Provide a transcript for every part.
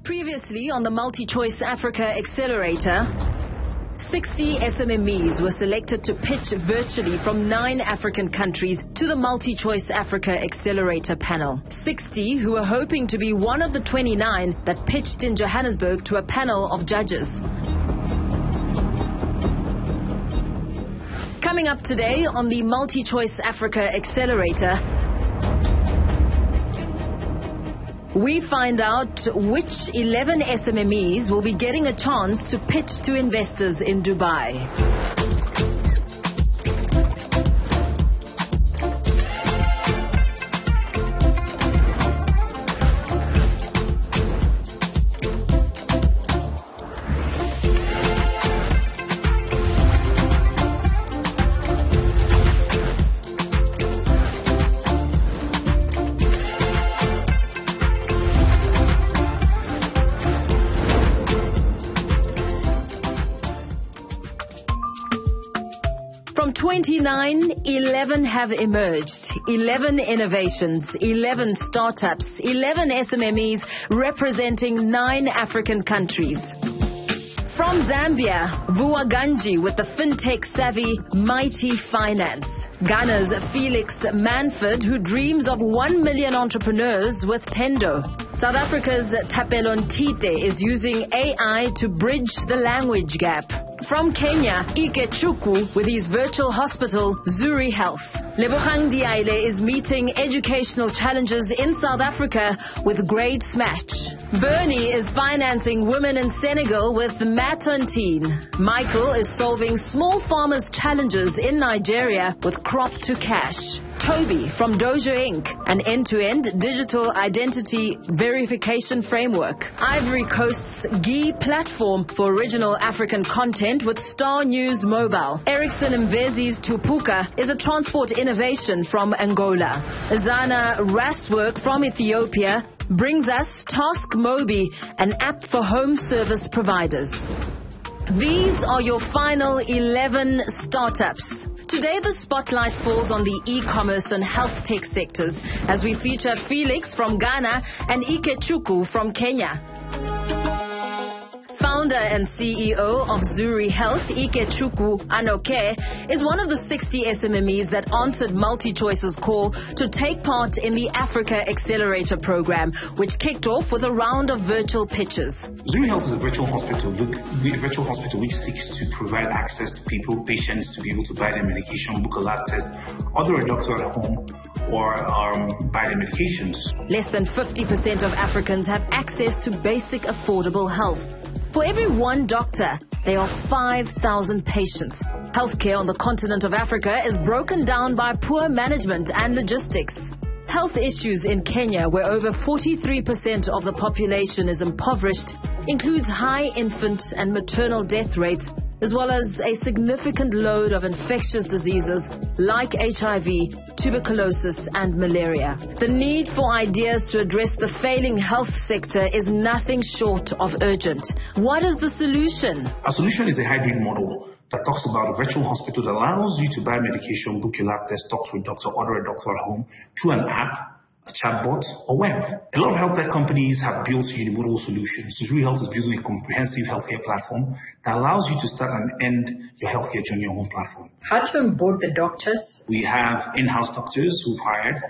Previously on the MultiChoice Africa Accelerator, 60 SMMEs were selected to pitch virtually from 9 African countries to the MultiChoice Africa Accelerator panel. 60 who were hoping to be one of the 29 that pitched in Johannesburg to a panel of judges. Coming up today on the MultiChoice Africa Accelerator, we find out which 11 SMMEs will be getting a chance to pitch to investors in Dubai. From 29, 11 have emerged. 11 innovations, 11 startups, 11 SMMEs representing 9 African countries. From Zambia, Vuaganji with the fintech savvy Mighty Finance. Ghana's Felix Manford, who dreams of 1 million entrepreneurs with Tendo. South Africa's Tapelon Tite is using AI to bridge the language gap. From Kenya, Ike Chuku with his virtual hospital, Zuri Health. Lebogang Diaile is meeting educational challenges in South Africa with Grade Smash. Bernie is financing women in Senegal with Matontine. Michael is solving small farmers' challenges in Nigeria with Crop to Cash. Toby from Dojo Inc., an end-to-end digital identity verification framework. Ivory Coast's GE platform for original African content with Star News Mobile. Ericsson Mvezi's Tupuka is a transport innovation from Angola. Zana Raswork from Ethiopia brings us Task Mobi, an app for home service providers. These are your final 11 startups. Today, the spotlight falls on the e-commerce and health tech sectors as we feature Felix from Ghana and Ike Chuku from Kenya. Founder and CEO of Zuri Health, Ike Chuku Anoke, is one of the 60 SMMEs that answered MultiChoice's call to take part in the Africa Accelerator program, which kicked off with a round of virtual pitches. Zuri Health is a virtual hospital which seeks to provide access to patients to be able to buy their medication, book a lab test, order a doctor at home, or buy their medications. Less than 50% of Africans have access to basic affordable health. For every one doctor, there are 5,000 patients. Healthcare on the continent of Africa is broken down by poor management and logistics. Health issues in Kenya, where over 43% of the population is impoverished, includes high infant and maternal death rates, as well as a significant load of infectious diseases like HIV, tuberculosis and malaria. The need for ideas to address the failing health sector is nothing short of urgent. What is the solution? Our solution is a hybrid model that talks about a virtual hospital that allows you to buy medication, book your lab test, talk to a doctor, order a doctor at home through an app, a chatbot, or web. A lot of healthcare companies have built unimodal solutions. Zuri Health is building a comprehensive healthcare platform that allows you to start and end your healthcare journey on one platform. How do you onboard the doctors? We have in-house doctors who've hired,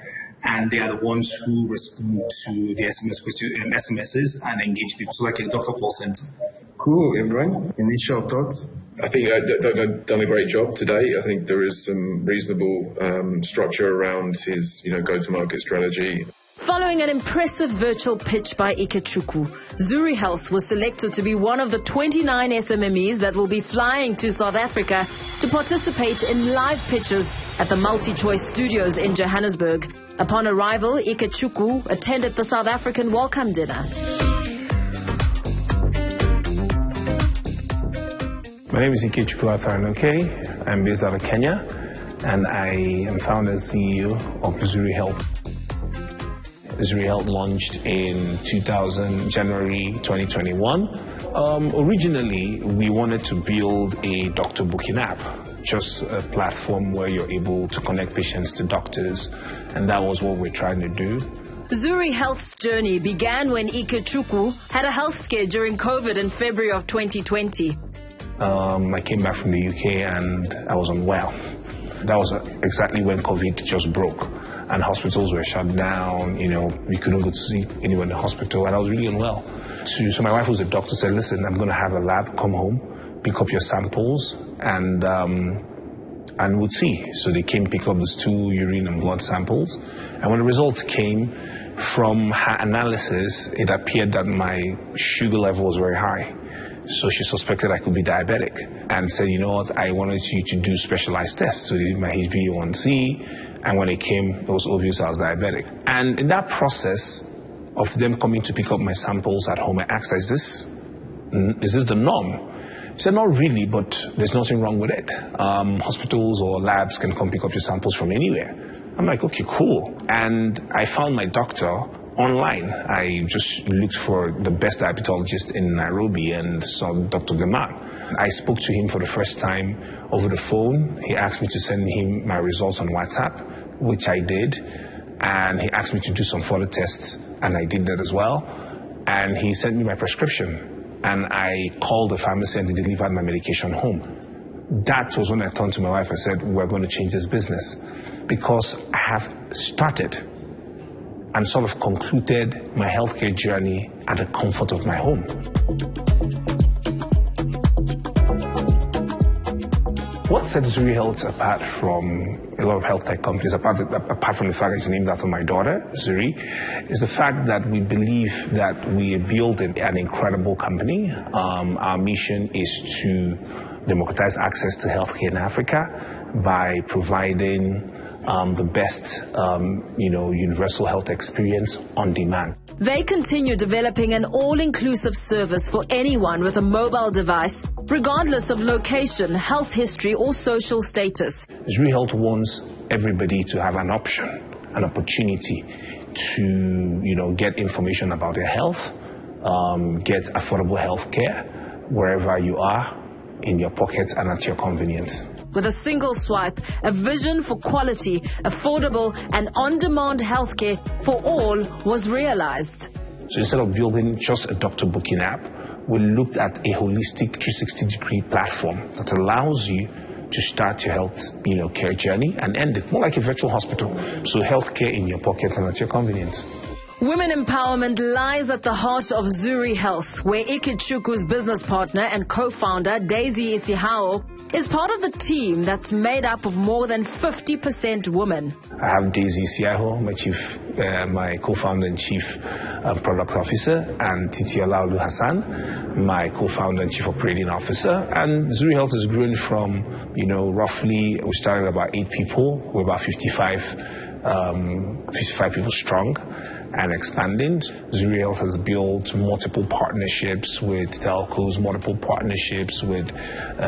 and they are the ones who respond to the SMSs and engage people. So like a doctor call center. Cool, Imran. Initial thoughts? I think they've done a great job today. I think there is some reasonable structure around his, go-to-market strategy. Following an impressive virtual pitch by Ike Chuku, Zuri Health was selected to be one of the 29 SMMEs that will be flying to South Africa to participate in live pitches at the MultiChoice Studios in Johannesburg. Upon arrival, Ike Chuku attended the South African welcome dinner. My name is Ike Chuku Anoke. I'm based out of Kenya, and I am founder and CEO of Zuri Health. Zuri Health launched in January 2021. Originally, we wanted to build a doctor booking app, just a platform where you're able to connect patients to doctors, and that was what we're trying to do. Zuri Health's journey began when Ikechukwu had a health scare during COVID in February of 2020. I came back from the UK and I was unwell. That was exactly when COVID just broke and hospitals were shut down. We couldn't go to see anyone in the hospital and I was really unwell. So my wife, who's a doctor, said, listen, I'm going to have a lab come home, pick up your samples and we'll see. So they came, pick up the stool, urine and blood samples. And when the results came, from her analysis, it appeared that my sugar level was very high. So she suspected I could be diabetic and said, you know what, I wanted you to do specialized tests. So they did my HbA1c, and when it came, it was obvious I was diabetic. And in that process of them coming to pick up my samples at home, I asked, is this the norm? He said, not really, but there's nothing wrong with it. Hospitals or labs can come pick up your samples from anywhere. I'm like, okay, cool. And I found my doctor online. I just looked for the best diabetologist in Nairobi and saw Dr. Gaman. I spoke to him for the first time over the phone. He asked me to send him my results on WhatsApp, which I did. And he asked me to do some further tests, and I did that as well. And he sent me my prescription. And I called the pharmacy and they delivered my medication home. That was when I turned to my wife and said, we're going to change this business. Because I have started and sort of concluded my healthcare journey at the comfort of my home. What sets Zuri Health apart from a lot of health tech companies, apart from the fact that it's named after my daughter, Zuri, is the fact that we believe that we are building an incredible company. Our mission is to democratize access to healthcare in Africa by providing the best, universal health experience on demand. They continue developing an all-inclusive service for anyone with a mobile device, regardless of location, health history, or social status. Zuri Health wants everybody to have an option, an opportunity to, get information about their health, get affordable health care wherever you are, in your pocket and at your convenience. With a single swipe, a vision for quality, affordable and on-demand healthcare for all was realized. So instead of building just a doctor booking app, we looked at a holistic 360-degree platform that allows you to start your health care journey and end it, more like a virtual hospital. So healthcare in your pocket and at your convenience. Women empowerment lies at the heart of Zuri Health, where Ikechukwu's business partner and co-founder, Daisy Isihao, is part of the team that's made up of more than 50% women. I have Daisy Isihao, my co-founder and chief product officer, and Titi Olaolu Hassan, my co-founder and chief operating officer. And Zuri Health has grown from, roughly, we started about 8 people, we're about 55 people strong and expanding. Zuri Health has built multiple partnerships with telcos, multiple partnerships with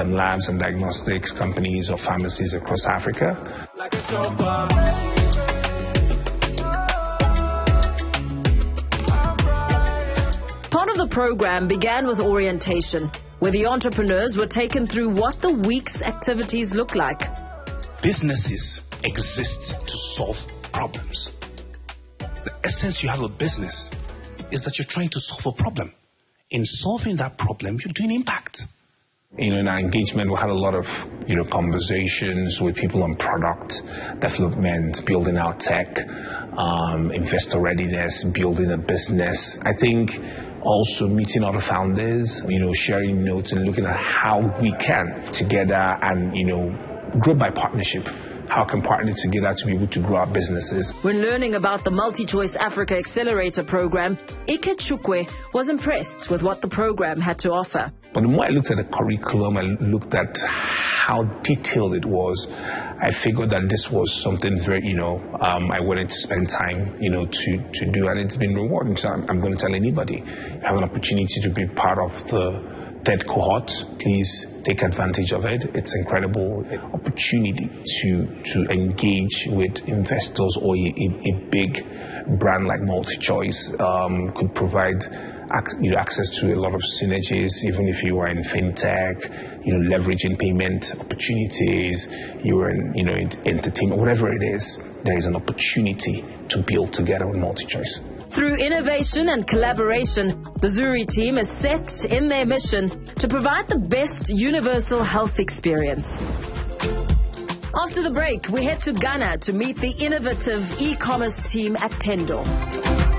labs and diagnostics companies or pharmacies across Africa. Part of the program began with orientation, where the entrepreneurs were taken through what the week's activities look like. Businesses exist to solve problems. The essence you have a business is that you're trying to solve a problem. In solving that problem, you're doing impact. In our engagement, we had a lot of, conversations with people on product development, building our tech, investor readiness, building a business. I think also meeting other founders, sharing notes and looking at how we can together and, grow by partnership. How can partner together to be able to grow our businesses? When learning about the MultiChoice Africa Accelerator program, Ikechukwu was impressed with what the program had to offer. But the more I looked at the curriculum, I looked at how detailed it was, I figured that this was something very, I wanted to spend time, to do, and it's been rewarding. So I'm going to tell anybody, you have an opportunity to be part of the third cohort, please take advantage of it. It's an incredible opportunity to engage with investors or a big brand like MultiChoice could provide access to a lot of synergies, even if you are in fintech, leveraging payment opportunities, you are in, in entertainment, whatever it is, there is an opportunity to build together with MultiChoice. Through innovation and collaboration, the Zuri team is set in their mission to provide the best universal health experience. After the break, we head to Ghana to meet the innovative e-commerce team at Tendo.